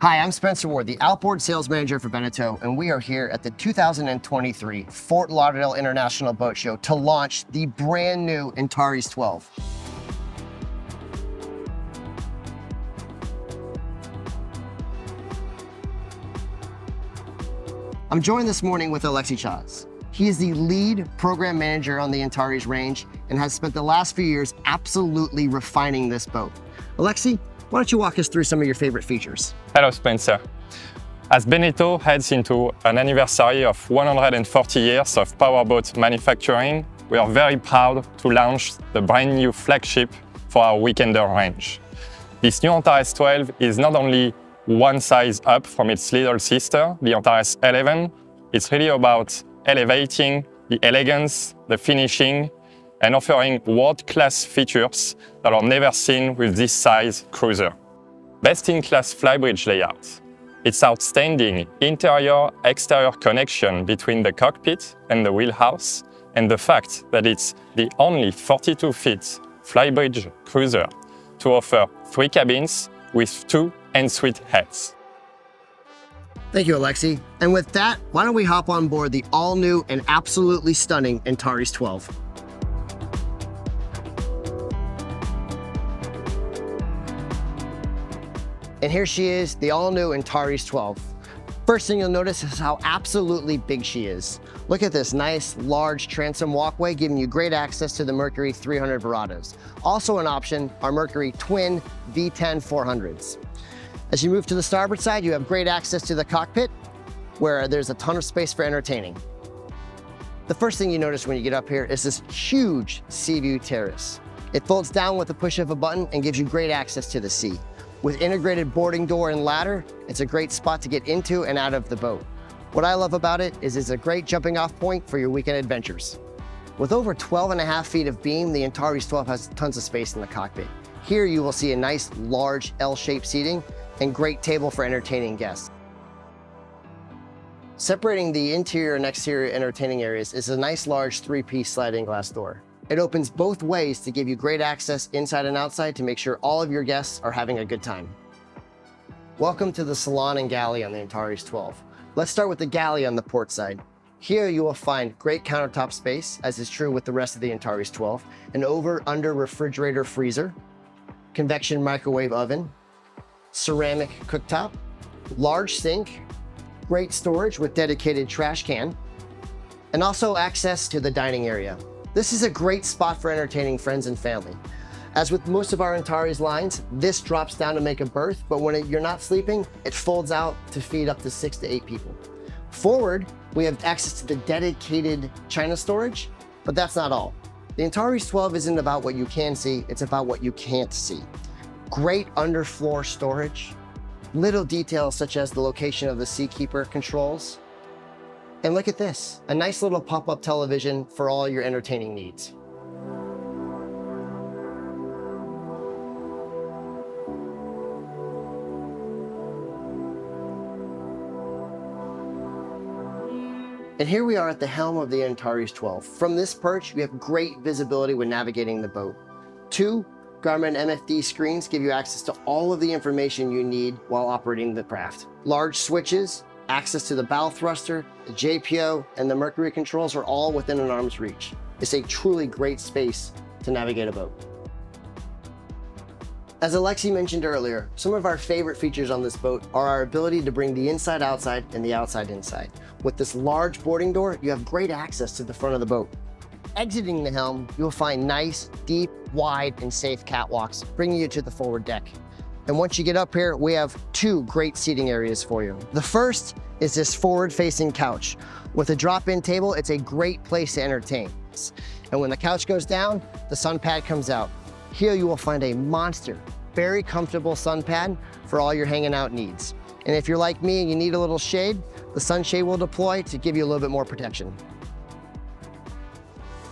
Hi, I'm Spencer Ward, the Outboard Sales Manager for BENETEAU, and we are here at the 2023 Fort Lauderdale International Boat Show to launch the brand new Antares 12. I'm joined this morning with Alexi Chaz. He is the lead program manager on the Antares range and has spent the last few years absolutely refining this boat. Alexi, why don't you walk us through some of your favorite features? Hello, Spencer. As BENETEAU heads into an anniversary of 140 years of powerboat manufacturing, we are very proud to launch the brand new flagship for our weekender range. This new Antares 12 is not only one size up from its little sister, the Antares 11. It's really about elevating the elegance, the finishing, and offering world-class features that are never seen with this size cruiser. Best-in-class flybridge layout, its outstanding interior-exterior connection between the cockpit and the wheelhouse, and the fact that it's the only 42-feet flybridge cruiser to offer 3 cabins with 2 en-suite heads. Thank you, Alexi. And with that, why don't we hop on board the all-new and absolutely stunning Antares 12. And here she is, the all-new Antares 12. First thing you'll notice is how absolutely big she is. Look at this nice, large transom walkway giving you great access to the Mercury 300 Verados. Also an option are Mercury twin V10 400s. As you move to the starboard side, you have great access to the cockpit where there's a ton of space for entertaining. The first thing you notice when you get up here is this huge sea view terrace. It folds down with the push of a button and gives you great access to the sea. With integrated boarding door and ladder, it's a great spot to get into and out of the boat. What I love about it is it's a great jumping off point for your weekend adventures. With over 12.5 feet of beam, the Antares 12 has tons of space in the cockpit. Here you will see a nice large L-shaped seating and great table for entertaining guests. Separating the interior and exterior entertaining areas is a nice large 3-piece sliding glass door. It opens both ways to give you great access inside and outside to make sure all of your guests are having a good time. Welcome to the salon and galley on the Antares 12. Let's start with the galley on the port side. Here you will find great countertop space, as is true with the rest of the Antares 12, an over-under refrigerator freezer, convection microwave oven, ceramic cooktop, large sink, great storage with dedicated trash can, and also access to the dining area. This is a great spot for entertaining friends and family. As with most of our Antares lines, this drops down to make a berth, but when you're not sleeping, it folds out to feed up to 6 to 8 people. Forward, we have access to the dedicated china storage, but that's not all. The Antares 12 isn't about what you can see, it's about what you can't see. Great underfloor storage, little details such as the location of the seakeeper controls. And look at this, a nice little pop-up television for all your entertaining needs. And here we are at the helm of the Antares 12. From this perch, you have great visibility when navigating the boat. 2 Garmin MFD screens give you access to all of the information you need while operating the craft. Large switches, access to the bow thruster, the JPO, and the Mercury controls are all within an arm's reach. It's a truly great space to navigate a boat. As Alexi mentioned earlier, some of our favorite features on this boat are our ability to bring the inside outside and the outside inside. With this large boarding door, you have great access to the front of the boat. Exiting the helm, you'll find nice, deep, wide, and safe catwalks, bringing you to the forward deck. And once you get up here, we have 2 great seating areas for you. The first is this forward-facing couch. With a drop-in table, it's a great place to entertain. And when the couch goes down, the sun pad comes out. Here you will find a monster, very comfortable sun pad for all your hanging out needs. And if you're like me and you need a little shade, the sunshade will deploy to give you a little bit more protection.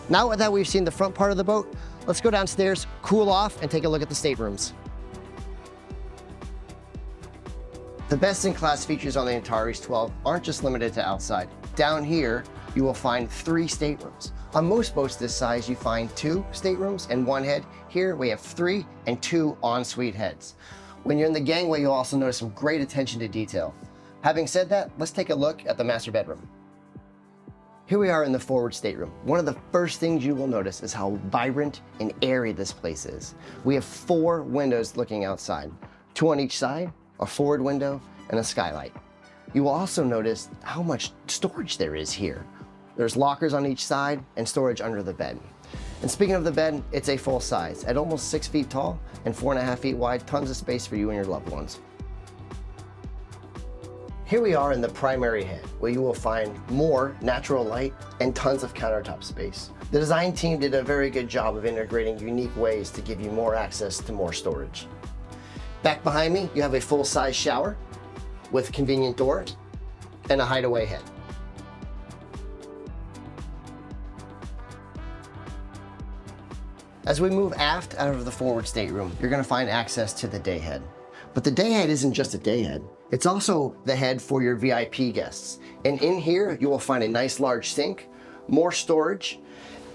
Now that we've seen the front part of the boat, let's go downstairs, cool off, and take a look at the staterooms. The best-in-class features on the Antares 12 aren't just limited to outside. Down here, you will find 3 staterooms. On most boats this size, you find 2 staterooms and 1 head. Here we have 3 and 2 en-suite heads. When you're in the gangway, you'll also notice some great attention to detail. Having said that, let's take a look at the master bedroom. Here we are in the forward stateroom. One of the first things you will notice is how vibrant and airy this place is. We have 4 windows looking outside, 2 on each side, a forward window, and a skylight. You will also notice how much storage there is here. There's lockers on each side and storage under the bed. And speaking of the bed, it's a full size. At almost 6 feet tall and 4.5 feet wide, tons of space for you and your loved ones. Here we are in the primary head, where you will find more natural light and tons of countertop space. The design team did a very good job of integrating unique ways to give you more access to more storage. Back behind me, you have a full-size shower with convenient doors and a hideaway head. As we move aft out of the forward stateroom, you're gonna find access to the day head. But the day head isn't just a day head. It's also the head for your VIP guests. And in here, you will find a nice large sink, more storage,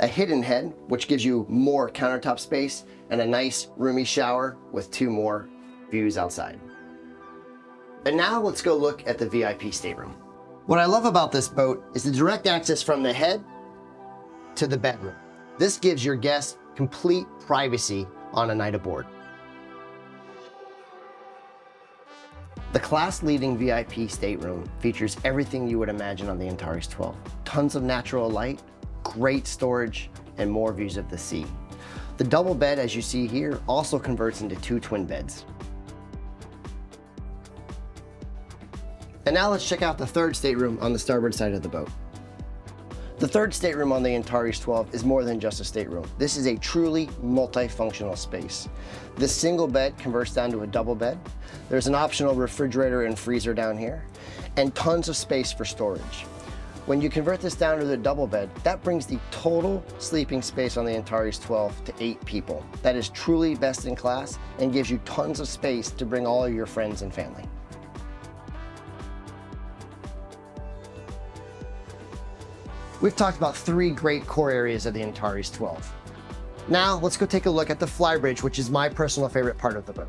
a hidden head, which gives you more countertop space, and a nice roomy shower with 2 more views outside. And now let's go look at the VIP stateroom. What I love about this boat is the direct access from the head to the bedroom. This gives your guests complete privacy on a night aboard. The class-leading VIP stateroom features everything you would imagine on the Antares 12. Tons of natural light, great storage, and more views of the sea. The double bed, as you see here, also converts into 2 twin beds. And now let's check out the third stateroom on the starboard side of the boat. The third stateroom on the Antares 12 is more than just a stateroom. This is a truly multifunctional space. This single bed converts down to a double bed. There's an optional refrigerator and freezer down here, and tons of space for storage. When you convert this down to the double bed, that brings the total sleeping space on the Antares 12 to 8 people. That is truly best in class and gives you tons of space to bring all of your friends and family. We've talked about 3 great core areas of the Antares 12. Now, let's go take a look at the flybridge, which is my personal favorite part of the boat.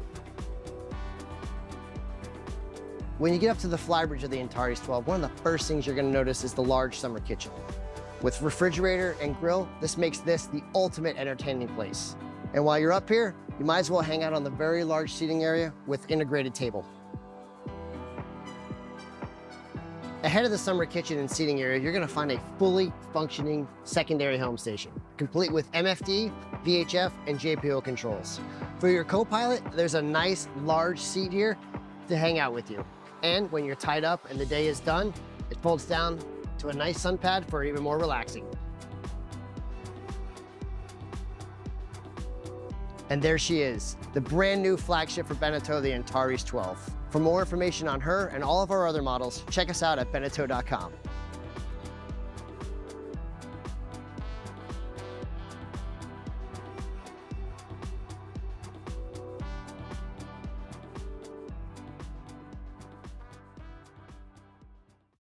When you get up to the flybridge of the Antares 12, one of the first things you're gonna notice is the large summer kitchen. With refrigerator and grill, this makes this the ultimate entertaining place. And while you're up here, you might as well hang out on the very large seating area with integrated table. Ahead of the summer kitchen and seating area, you're gonna find a fully functioning secondary home station, complete with MFD, VHF, and JPO controls. For your co-pilot, there's a nice large seat here to hang out with you. And when you're tied up and the day is done, it folds down to a nice sun pad for even more relaxing. And there she is, the brand new flagship for BENETEAU, the Antares 12. For more information on her and all of our other models, check us out at BENETEAU.com.